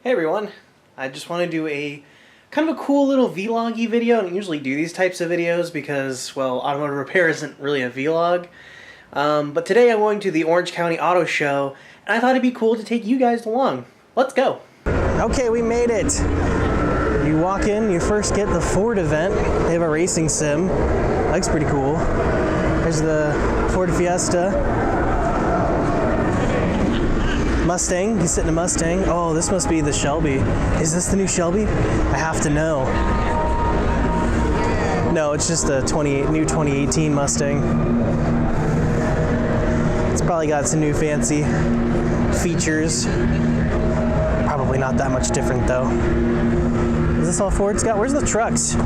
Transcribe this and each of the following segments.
Hey everyone, I just want to do a kind of a cool little vlog-y video. I don't usually do these types of videos because, well, automotive repair isn't really a vlog. But today I'm going to the Orange County Auto Show, and I thought it'd be cool to take you guys along. Let's go! Okay, we made it! You walk in, you first get the Ford event. They have a racing sim. That looks pretty cool. There's the Ford Fiesta. Mustang, he's sitting in a Mustang. Oh, this must be the Shelby. Is this the new Shelby? I have to know. No, it's just a new 2018 Mustang. It's probably got some new fancy features. Probably not that much different though. Is this all Ford's got? Where's the trucks?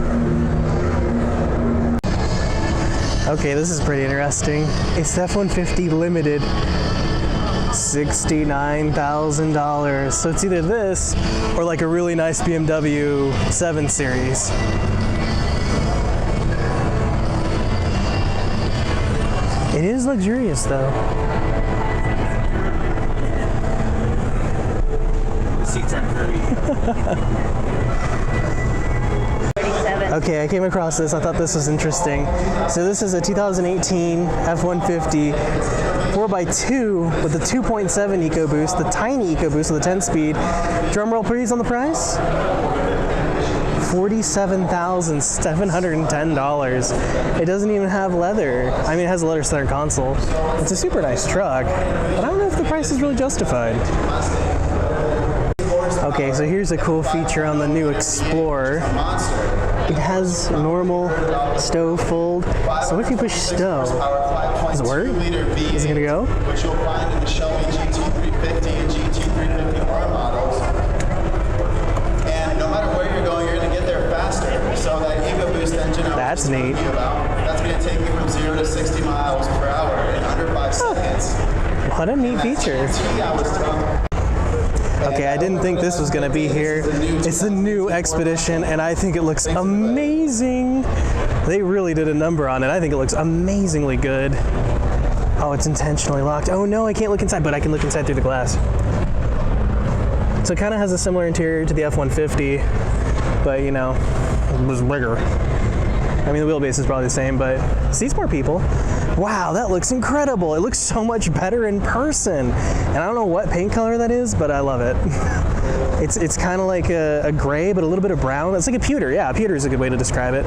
Okay, this is pretty interesting. It's F-150 Limited. $69,000. So it's either this or like a really nice BMW 7 Series. It is luxurious though. The seats aren't curvy. Okay, I came across this. I thought this was interesting. So this is a 2018 F-150 4x2 with the 2.7 EcoBoost, the tiny EcoBoost with a 10-speed. Drum roll please on the price. $47,710. It doesn't even have leather. I mean, it has a leather center console. It's a super nice truck, but I don't know if the price is really justified. Okay, so here's a cool feature on the new Explorer. It has normal stow fold. So what if you push stow? Does it work? Is it gonna go? Which you'll find in the Shelby GT350 and GT350R models. And no matter where you're going, you're gonna get there faster. So that EcoBoost engine that's neat. That's gonna take you from 0 to 60 miles per hour in under 5 seconds. What a neat feature. Okay, I didn't think this was going to be here. It's the new Expedition, and I think it looks amazing. They really did a number on it. I think it looks amazingly good. Oh, it's intentionally locked. Oh no, I can't look inside, but I can look inside through the glass. So it kind of has a similar interior to the F-150, but you know, it was bigger. I mean, the wheelbase is probably the same, but seats more people. Wow, that looks incredible. It looks so much better in person. And I don't know what paint color that is, but I love it. It's kind of like a gray, but a little bit of brown. It's like a pewter. Yeah, a pewter is a good way to describe it.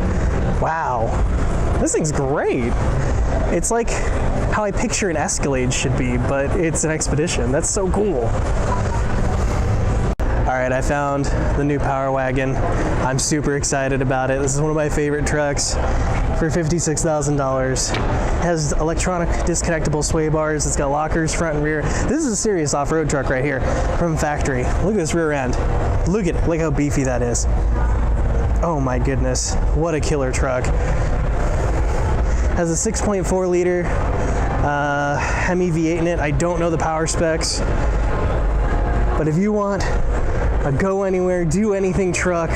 Wow, this thing's great. It's like how I picture an Escalade should be, but it's an Expedition. That's so cool. All right, I found the new Power Wagon. I'm super excited about it. This is one of my favorite trucks for $56,000. It has electronic disconnectable sway bars. It's got lockers front and rear. This is a serious off-road truck right here from factory. Look at this rear end. Look at it. Look how beefy that is. Oh my goodness. What a killer truck. Has a 6.4 liter Hemi V8 in it. I don't know the power specs, but if you want a go anywhere, do anything truck,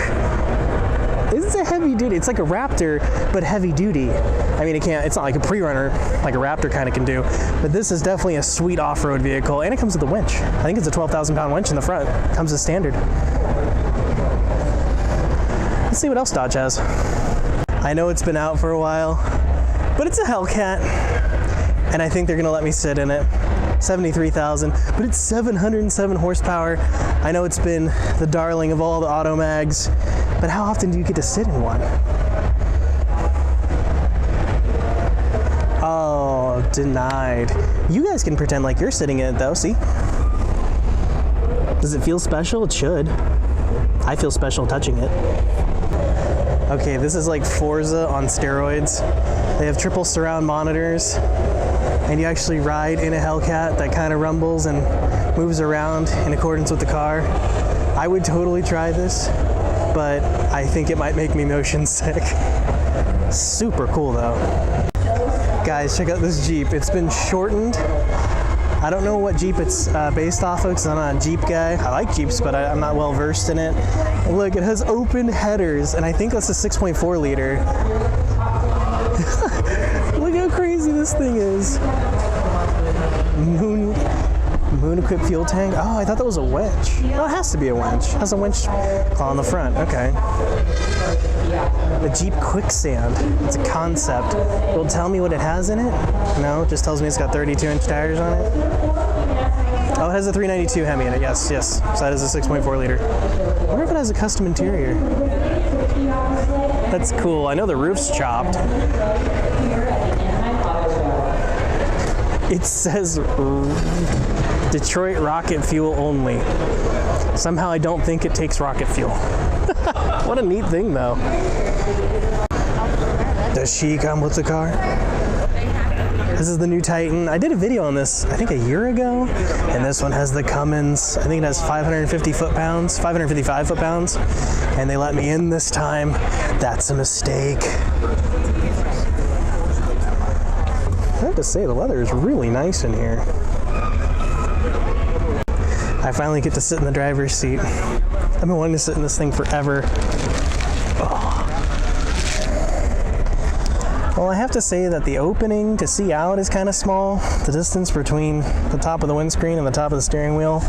this is a heavy duty. It's like a Raptor, but heavy duty. I mean, it's not like a pre-runner like a Raptor kind of can do, but this is definitely a sweet off-road vehicle, and it comes with a winch. I think it's a 12,000 pound winch in the front. It comes as standard. Let's see what else Dodge has. I know it's been out for a while, but it's a Hellcat, and I think they're gonna let me sit in it. 73,000, but it's 707 horsepower. I know it's been the darling of all the auto mags, but how often do you get to sit in one? Oh, denied. You guys can pretend like you're sitting in it though, see? Does it feel special? It should. I feel special touching it. Okay, this is like Forza on steroids. They have triple surround monitors, and you actually ride in a Hellcat that kind of rumbles and moves around in accordance with the car. I would totally try this, but I think it might make me motion sick. Super cool though. Guys, check out this Jeep. It's been shortened. I don't know what Jeep it's based off of because I'm not a Jeep guy. I like Jeeps, but I'm not well versed in it. Look, it has open headers, and I think that's a 6.4 liter. Look how crazy this thing is. Moon-equipped fuel tank. Oh, I thought that was a winch. Oh, it has to be a winch. It has a winch claw on the front. Okay. The Jeep Quicksand. It's a concept. It will tell me what it has in it? No, it just tells me it's got 32-inch tires on it. Oh, it has a 392 Hemi in it. Yes, yes. So that is a 6.4 liter. I wonder if it has a custom interior. That's cool. I know the roof's chopped. It says Detroit rocket fuel only. Somehow I don't think it takes rocket fuel. What a neat thing, though. Does she come with the car? This is the new Titan. I did a video on this, I think a year ago, and this one has the Cummins. I think it has 550 foot-pounds, 555 foot-pounds, and they let me in this time. That's a mistake. I have to say, the weather is really nice in here. I finally get to sit in the driver's seat. I've been wanting to sit in this thing forever. Oh. Well, I have to say that the opening to see out is kind of small. The distance between the top of the windscreen and the top of the steering wheel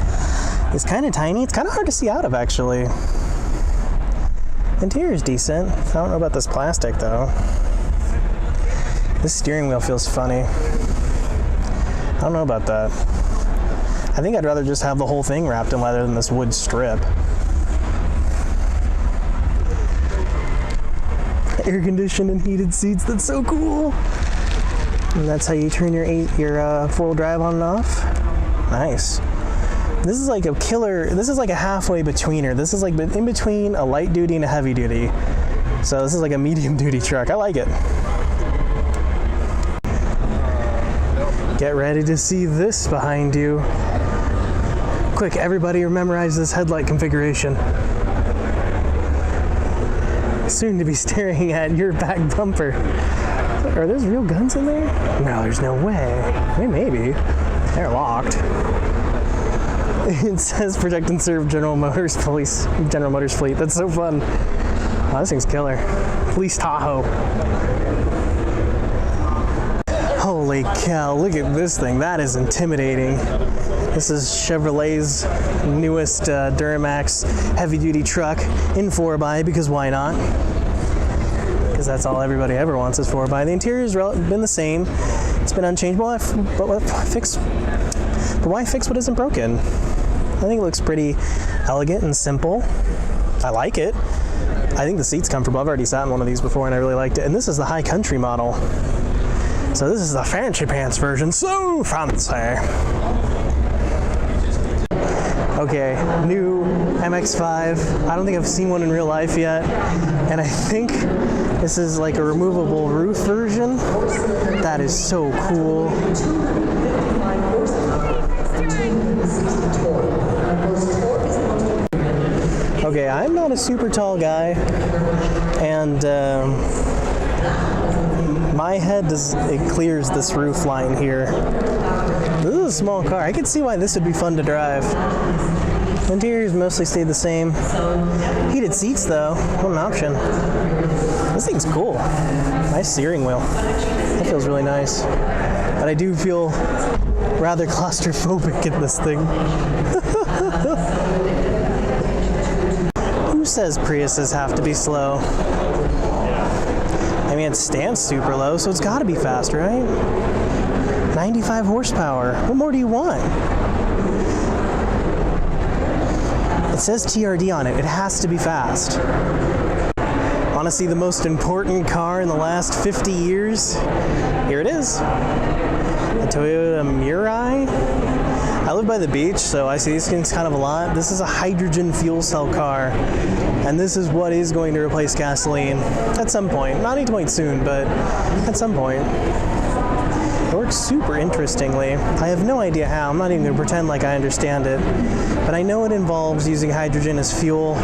is kind of tiny. It's kind of hard to see out of, actually. Interior is decent. I don't know about this plastic, though. This steering wheel feels funny. I don't know about that. I think I'd rather just have the whole thing wrapped in leather than this wood strip. Air conditioned and heated seats, that's so cool. And that's how you turn your four-wheel drive on and off. Nice. This is like a killer, this is like a halfway betweener. This is like in between a light duty and a heavy duty. So this is like a medium duty truck. I like it. Get ready to see this behind you. Quick, everybody memorize this headlight configuration. Soon to be staring at your back bumper. Are those real guns in there? No, there's no way. Maybe. They're locked. It says protect and serve General Motors fleet. That's so fun. Oh, this thing's killer. Police Tahoe. Holy cow, look at this thing. That is intimidating. This is Chevrolet's newest Duramax heavy-duty truck in 4x, because why not? Because that's all everybody ever wants is 4x. The interior's been the same. It's been unchanged. But why fix what isn't broken? I think it looks pretty elegant and simple. I like it. I think the seat's comfortable. I've already sat in one of these before and I really liked it. And this is the high country model. So this is the fancy pants version. So fancy. Okay, new MX5. I don't think I've seen one in real life yet. And I think this is like a removable roof version. That is so cool. Okay, I'm not a super tall guy, and my head it clears this roof line here. This is a small car. I could see why this would be fun to drive. The interior's mostly stayed the same. Heated seats though, what an option. This thing's cool. Nice steering wheel. That feels really nice. But I do feel rather claustrophobic in this thing. Who says Priuses have to be slow? I mean, it stands super low, so it's got to be fast, right? 95 horsepower. What more do you want? It says TRD on it. It has to be fast. Honestly, the most important car in the last 50 years. Here it is. A Toyota Mirai. I live by the beach, so I see these things kind of a lot. This is a hydrogen fuel cell car, and this is what is going to replace gasoline at some point. Not anytime soon, but at some point. It works super interestingly. I have no idea how. I'm not even going to pretend like I understand it, but I know it involves using hydrogen as fuel.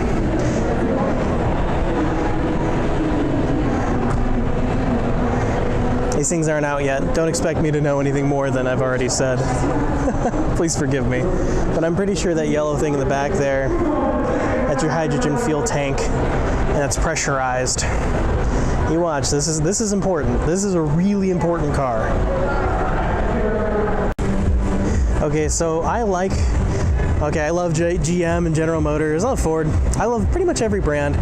These things aren't out yet. Don't expect me to know anything more than I've already said. Please forgive me. But I'm pretty sure that yellow thing in the back there, that's your hydrogen fuel tank, and it's pressurized. You watch, this is important. This is a really important car. Okay, so I love GM and General Motors. I love Ford. I love pretty much every brand.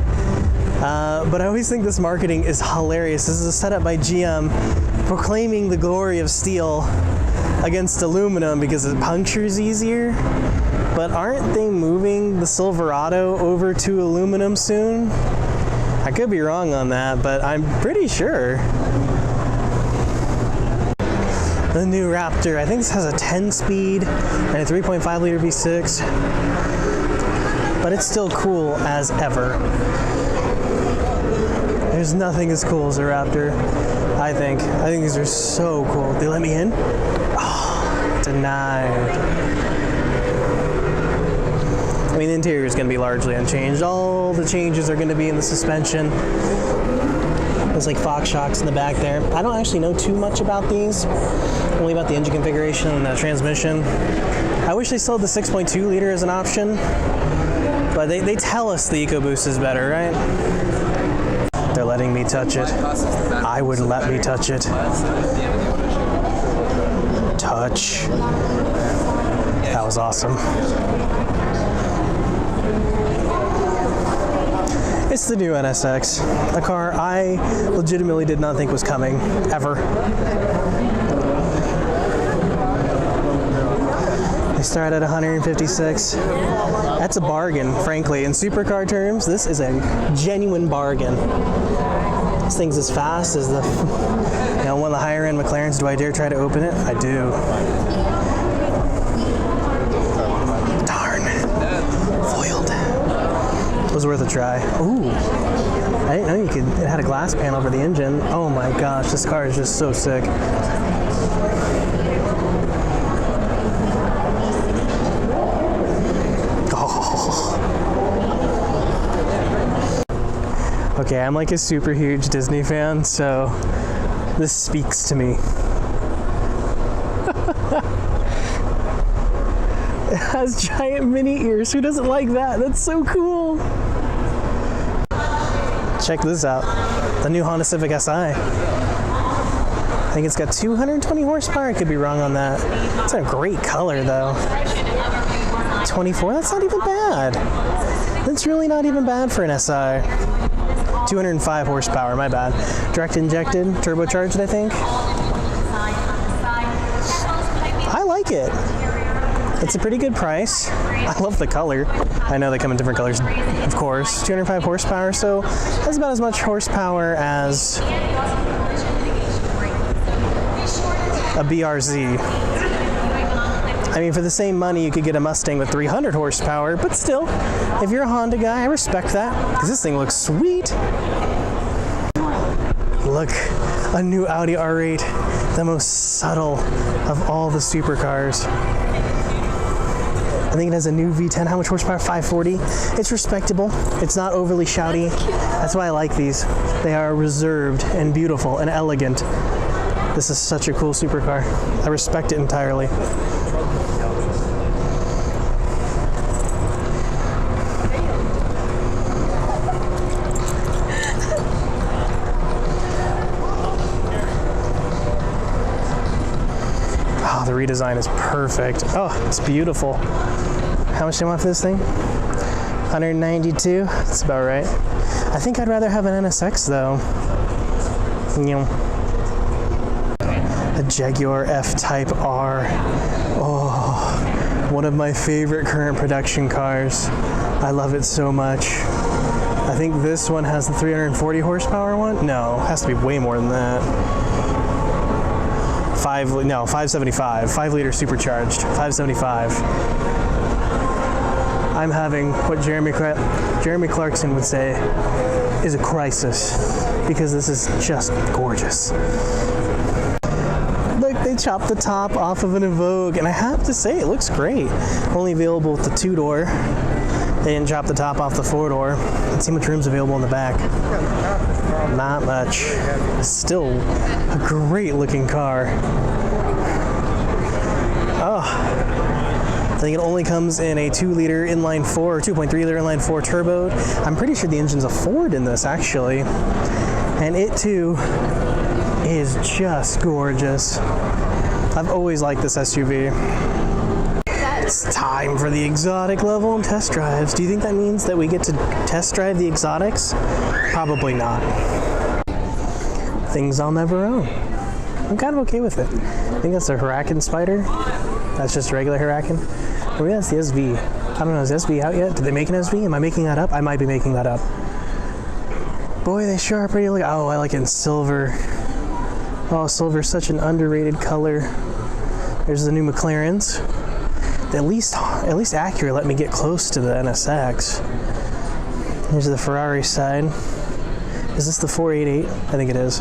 But I always think this marketing is hilarious. This is a setup by GM proclaiming the glory of steel against aluminum because it punctures easier. But aren't they moving the Silverado over to aluminum soon? I could be wrong on that, but I'm pretty sure. The new Raptor, I think this has a 10-speed and a 3.5 liter V6, but it's still cool as ever. There's nothing as cool as a Raptor, I think. I think these are so cool. They let me in? Oh, denied. I mean, the interior is going to be largely unchanged. All the changes are going to be in the suspension. There's like Fox shocks in the back there. I don't actually know too much about these, only about the engine configuration and the transmission. I wish they still had the 6.2 liter as an option, but they tell us the EcoBoost is better, right? They're letting me touch it. I would let me touch it. Touch. That was awesome. It's the new NSX, a car I legitimately did not think was coming, ever. They start at 156. That's a bargain, frankly. In supercar terms, this is a genuine bargain. This thing's as fast as one of the higher end McLarens. Do I dare try to open it? I do. Darn. Foiled. It was worth a try. Ooh. I didn't know it had a glass panel over the engine. Oh my gosh, this car is just so sick. Okay, I'm like a super huge Disney fan, so this speaks to me. It has giant mini ears. Who doesn't like that? That's so cool. Check this out. The new Honda Civic Si. I think it's got 220 horsepower. I could be wrong on that. It's a great color, though. 24? That's not even bad. That's really not even bad for an SI. 205 horsepower, my bad. Direct injected, turbocharged, I think. I like it. It's a pretty good price. I love the color. I know they come in different colors, of course. 205 horsepower, so that's about as much horsepower as a BRZ. I mean, for the same money, you could get a Mustang with 300 horsepower, but still, if you're a Honda guy, I respect that, because this thing looks sweet. Look, a new Audi R8, the most subtle of all the supercars. I think it has a new V10. How much horsepower? 540. It's respectable. It's not overly shouty. That's why I like these. They are reserved and beautiful and elegant. This is such a cool supercar. I respect it entirely. Oh, the redesign is perfect. Oh, it's beautiful. How much do you want for this thing? 192? That's about right. I think I'd rather have an NSX though. A Jaguar FType R. Oh, one of my favorite current production cars. I love it so much. I think this one has the 340 horsepower one. No, it has to be way more than that. 575. 5 liter supercharged. 575. I'm having what Jeremy Clarkson would say is a crisis, because this is just gorgeous. Look, they chopped the top off of an Evoque, and I have to say, it looks great. Only available with the 2-door. They didn't chop the top off the 4-door. Let's see how much room's available in the back. Not much. Still a great looking car. Oh. I think it only comes in a 2-liter inline 4 or 2.3-liter inline 4 turbo. I'm pretty sure the engine's a Ford in this, actually. And it, too, is just gorgeous. I've always liked this SUV. It's time for the exotic level and test drives. Do you think that means that we get to test drive the exotics? Probably not. Things I'll never own. I'm kind of okay with it. I think that's a Huracan Spider. That's just a regular Huracan. Or maybe that's the SV. I don't know, is SV out yet? Did they make an SV? Am I making that up? I might be making that up. Boy, they sure are pretty. Oh, I like it in silver. Oh, silver's such an underrated color. There's the new McLarens. At least Acura let me get close to the NSX. Here's the Ferrari side. Is this the 488? I think it is.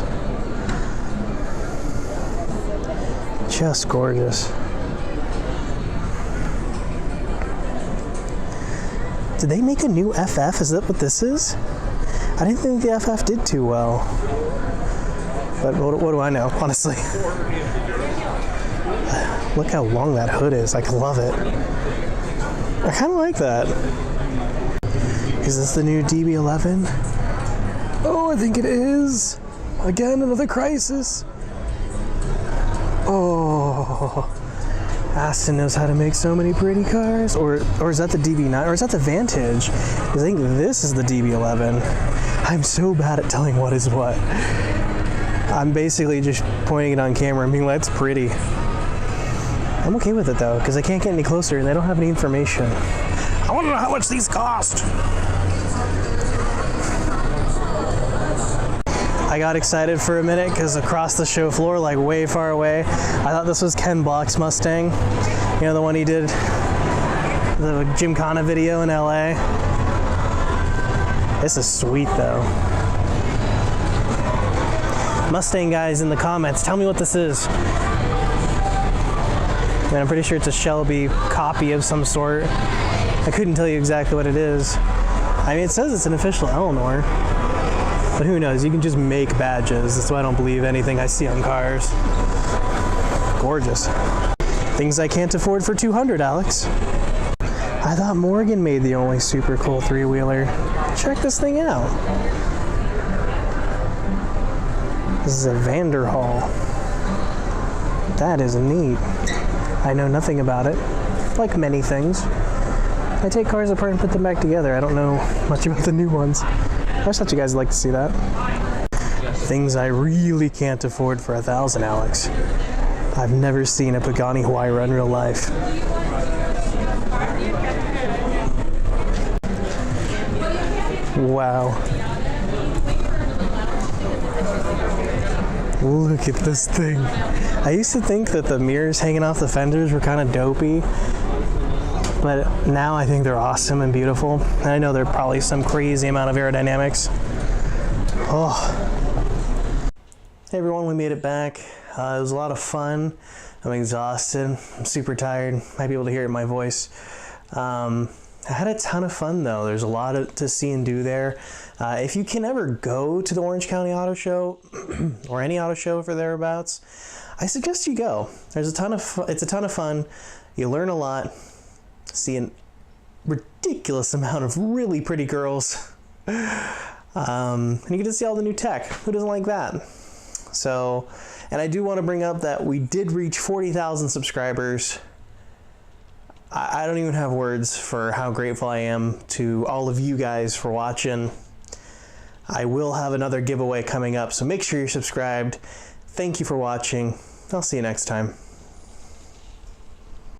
Just gorgeous. Did they make a new FF? Is that what this is? I didn't think the FF did too well. But what do I know, honestly? Look how long that hood is. I love it. I kind of like that. Is this the new DB11? Oh, I think it is. Again, another crisis. Oh, Aston knows how to make so many pretty cars. Or is that the DB9? Or is that the Vantage? I think this is the DB11. I'm so bad at telling what is what. I'm basically just pointing it on camera and being like, it's pretty. I'm okay with it though, because I can't get any closer and they don't have any information. I want to know how much these cost. I got excited for a minute because across the show floor, like way far away, I thought this was Ken Block's Mustang. You know, the one he did the Gymkhana video in LA. This is sweet though. Mustang guys in the comments, tell me what this is. And I'm pretty sure it's a Shelby copy of some sort. I couldn't tell you exactly what it is. I mean, it says it's an official Eleanor, but who knows? You can just make badges. That's why I don't believe anything I see on cars. Gorgeous. Things I can't afford for $200, Alex. I thought Morgan made the only super cool three-wheeler. Check this thing out. This is a Vanderhall. That is neat. I know nothing about it, like many things. I take cars apart and put them back together. I don't know much about the new ones. I just thought you guys would like to see that. Things I really can't afford for $1,000, Alex. I've never seen a Pagani Huayra in real life. Wow. Look at this thing. I used to think that the mirrors hanging off the fenders were kind of dopey, but now I think they're awesome and beautiful. And I know they're probably some crazy amount of aerodynamics. Oh. Hey everyone, we made it back. It was a lot of fun. I'm exhausted. I'm super tired. Might be able to hear it in my voice. I had a ton of fun though. There's a lot to see and do there. If you can ever go to the Orange County Auto Show or any auto show for thereabouts, I suggest you go. There's a ton of it's a ton of fun. You learn a lot. See a ridiculous amount of really pretty girls. And you get to see all the new tech. Who doesn't like that? So, and I do want to bring up that we did reach 40,000 subscribers. I don't even have words for how grateful I am to all of you guys for watching. I will have another giveaway coming up, so make sure you're subscribed. Thank you for watching. I'll see you next time.